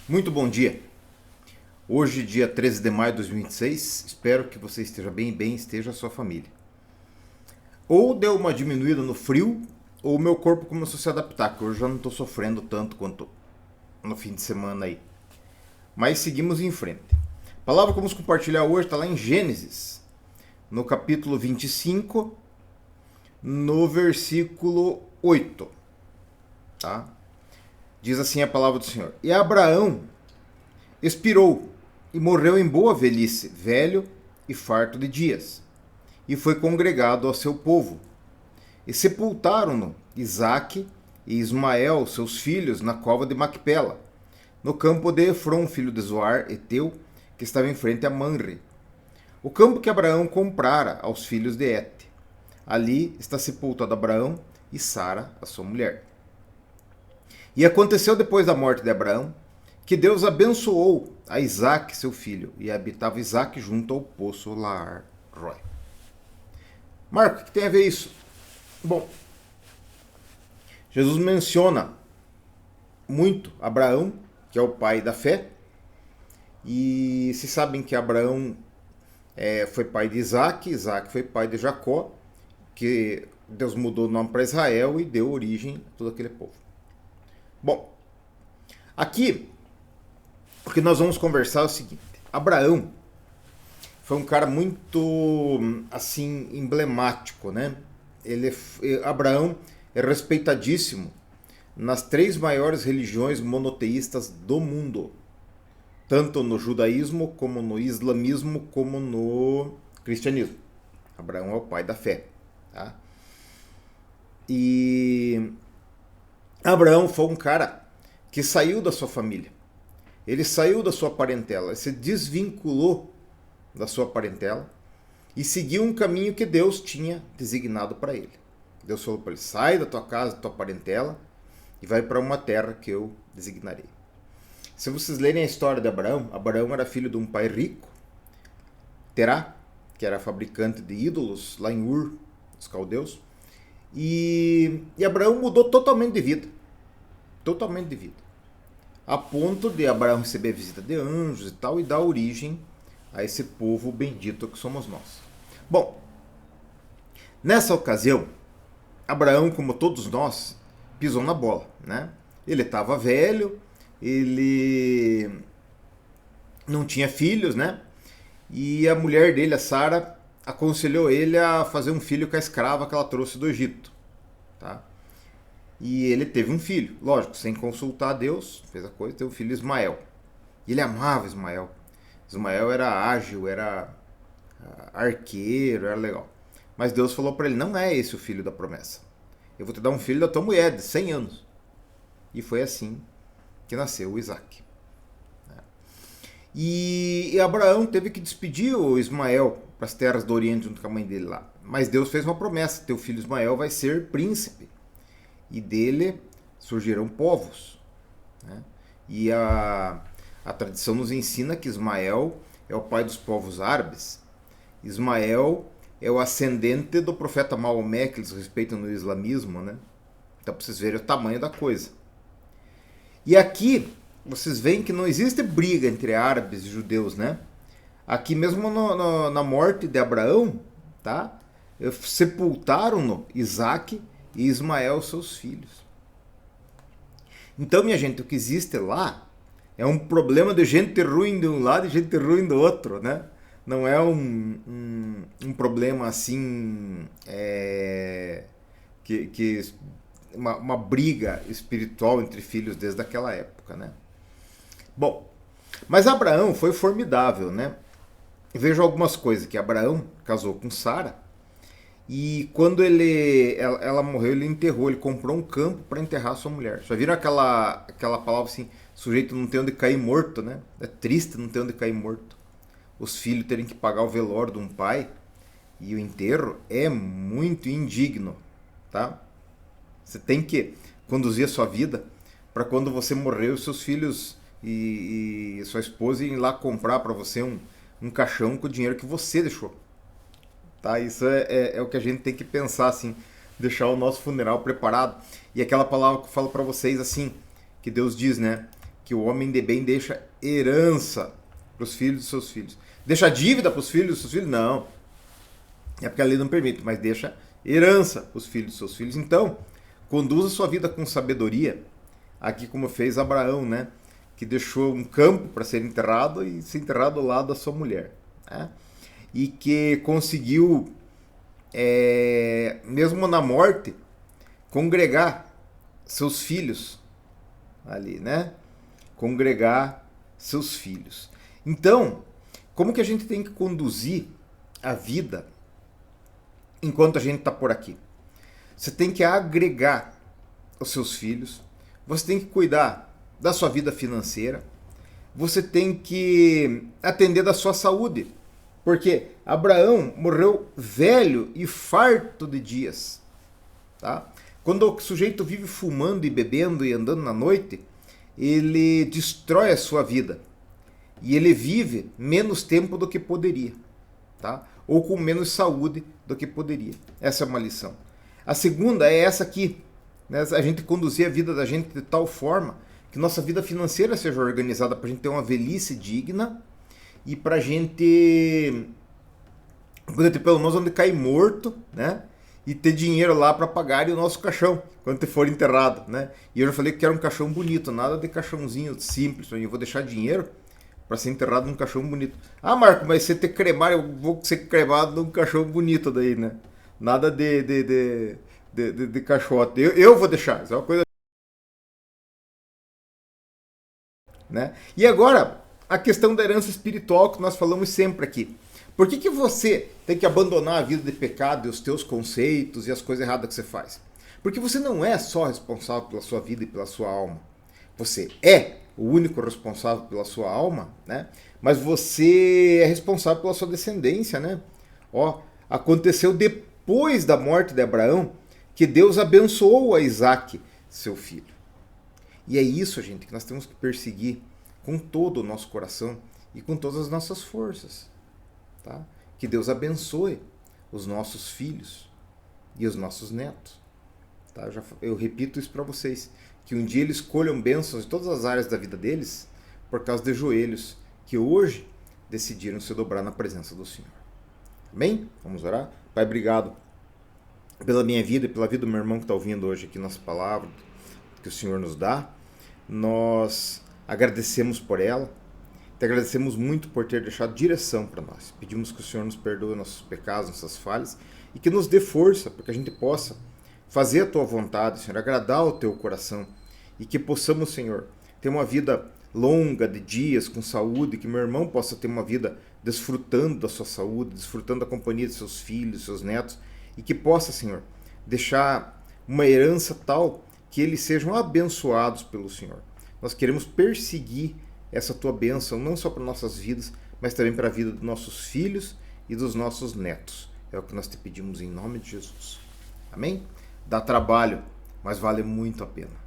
Muito bom dia. Hoje, dia 13 de maio de 2026, espero que você esteja bem esteja a sua família. Ou deu uma diminuída no frio, ou o meu corpo começou a se adaptar, que hoje eu já não estou sofrendo tanto quanto no fim de semana aí. Mas seguimos em frente. A palavra que vamos compartilhar hoje está lá em Gênesis, no capítulo 25, no versículo 8. Tá? Diz assim a palavra do Senhor. E Abraão expirou e morreu em boa velhice, velho e farto de dias. E foi congregado ao seu povo. E sepultaram-no Isaque e Ismael, seus filhos, na cova de Macpela, no campo de Efron, filho de Zoar, Eteu, que estava em frente a Manre, o campo que Abraão comprara aos filhos de Et. Ali está sepultado Abraão e Sara, a sua mulher. E aconteceu depois da morte de Abraão, que Deus abençoou a Isaque, seu filho, e habitava Isaque junto ao poço Laar-Roi. Marco, o que tem a ver isso? Bom, Jesus menciona muito Abraão, que é o pai da fé, e se sabem que Abraão foi pai de Isaque, Isaque foi pai de Jacó, que Deus mudou o nome para Israel e deu origem a todo aquele povo. Bom, aqui o que nós vamos conversar é o seguinte: Abraão foi um cara muito assim emblemático, né? Abraão é respeitadíssimo nas três maiores religiões monoteístas do mundo, tanto no judaísmo como no islamismo como no cristianismo. Abraão é o pai da fé, tá? E Abraão foi um cara que saiu da sua família. Ele saiu da sua parentela, se desvinculou da sua parentela e seguiu um caminho que Deus tinha designado para ele. Deus falou para ele: sai da tua casa, da tua parentela e vai para uma terra que eu designarei. Se vocês lerem a história de Abraão, Abraão era filho de um pai rico, Terá, que era fabricante de ídolos lá em Ur, os caldeus, e Abraão mudou totalmente de vida. Totalmente de vida. A ponto de Abraão receber a visita de anjos e tal, e dar origem a esse povo bendito que somos nós. Bom, nessa ocasião, Abraão, como todos nós, pisou na bola, né? Ele estava velho, ele não tinha filhos, né? E a mulher dele, a Sara, aconselhou ele a fazer um filho com a escrava que ela trouxe do Egito, tá? E ele teve um filho, lógico, sem consultar a Deus, fez a coisa, teve o filho Ismael. E ele amava Ismael. Ismael era ágil, era arqueiro, era legal. Mas Deus falou para ele: não é esse o filho da promessa. Eu vou te dar um filho da tua mulher, de 100 anos. E foi assim que nasceu o Isaque. E Abraão teve que despedir o Ismael para as terras do Oriente junto com a mãe dele lá. Mas Deus fez uma promessa: teu filho Ismael vai ser príncipe. E dele surgirão povos. Né? E a tradição nos ensina que Ismael é o pai dos povos árabes. Ismael é o ascendente do profeta Maomé, que eles respeitam no islamismo. Né? Então, para vocês verem o tamanho da coisa. E aqui, vocês veem que não existe briga entre árabes e judeus. Né? Aqui mesmo na morte de Abraão, tá? Sepultaram-no Isaque e Ismael, seus filhos. Então, minha gente, o que existe lá é um problema de gente ruim de um lado e gente ruim do outro, né? Não é um problema assim, uma briga espiritual entre filhos desde aquela época, né? Bom, mas Abraão foi formidável, né? Vejo algumas coisas, que Abraão casou com Sara. E quando ela morreu, ele enterrou, ele comprou um campo para enterrar sua mulher. Já viram aquela palavra assim: sujeito não tem onde cair morto, né? É triste não ter onde cair morto. Os filhos terem que pagar o velório de um pai e o enterro é muito indigno, tá? Você tem que conduzir a sua vida para quando você morrer, os seus filhos e sua esposa irem lá comprar para você um caixão com o dinheiro que você deixou. Tá? Isso é o que a gente tem que pensar, assim, deixar o nosso funeral preparado. E aquela palavra que eu falo para vocês, assim, que Deus diz, né? que o homem de bem deixa herança para os filhos dos seus filhos. Deixa dívida para os filhos dos seus filhos? Não. É porque a lei não permite, mas deixa herança para os filhos dos seus filhos. Então, conduza sua vida com sabedoria, aqui como fez Abraão, né? Que deixou um campo para ser enterrado e ser enterrado ao lado da sua mulher. Né? E que conseguiu, mesmo na morte, congregar seus filhos ali, né? Congregar seus filhos. Então, como que a gente tem que conduzir a vida enquanto a gente está por aqui? Você tem que agregar os seus filhos, você tem que cuidar da sua vida financeira, você tem que atender da sua saúde, porque Abraão morreu velho e farto de dias. Tá? Quando o sujeito vive fumando e bebendo e andando na noite, ele destrói a sua vida. E ele vive menos tempo do que poderia. Tá? Ou com menos saúde do que poderia. Essa é uma lição. A segunda é essa aqui. Né? A gente conduzir a vida da gente de tal forma que nossa vida financeira seja organizada para a gente ter uma velhice digna e para a gente poder ter pelo menos onde cair morto, né? E ter dinheiro lá para pagar o nosso caixão quando for enterrado, né? E eu já falei que era um caixão bonito, nada de caixãozinho simples. Eu vou deixar dinheiro para ser enterrado num caixão bonito. Ah, Marco, mas você ter cremado, eu vou ser cremado num caixão bonito daí, né? Nada de caixote. Eu vou deixar, isso é uma coisa. Né? E agora, a questão da herança espiritual que nós falamos sempre aqui. Por que você tem que abandonar a vida de pecado e os teus conceitos e as coisas erradas que você faz? Porque você não é só responsável pela sua vida e pela sua alma. Você é o único responsável pela sua alma, né? Mas você é responsável pela sua descendência, né? Ó, aconteceu depois da morte de Abraão que Deus abençoou a Isaac, seu filho. E é isso, gente, que nós temos que perseguir com todo o nosso coração e com todas as nossas forças. Tá? Que Deus abençoe os nossos filhos e os nossos netos. Tá? Eu repito isso para vocês, que um dia eles colham bênçãos em todas as áreas da vida deles por causa de joelhos que hoje decidiram se dobrar na presença do Senhor. Amém? Vamos orar? Pai, obrigado pela minha vida e pela vida do meu irmão que está ouvindo hoje aqui nossa palavra que o Senhor nos dá. Nós agradecemos por ela. Te agradecemos muito por ter deixado direção para nós. Pedimos que o Senhor nos perdoe nossos pecados, nossas falhas e que nos dê força para que a gente possa fazer a Tua vontade, Senhor, agradar o Teu coração e que possamos, Senhor, ter uma vida longa de dias com saúde, que meu irmão possa ter uma vida desfrutando da sua saúde, desfrutando da companhia de seus filhos, seus netos e que possa, Senhor, deixar uma herança tal que eles sejam abençoados pelo Senhor. Nós queremos perseguir essa Tua bênção, não só para nossas vidas, mas também para a vida dos nossos filhos e dos nossos netos. É o que nós te pedimos em nome de Jesus. Amém? Dá trabalho, mas vale muito a pena.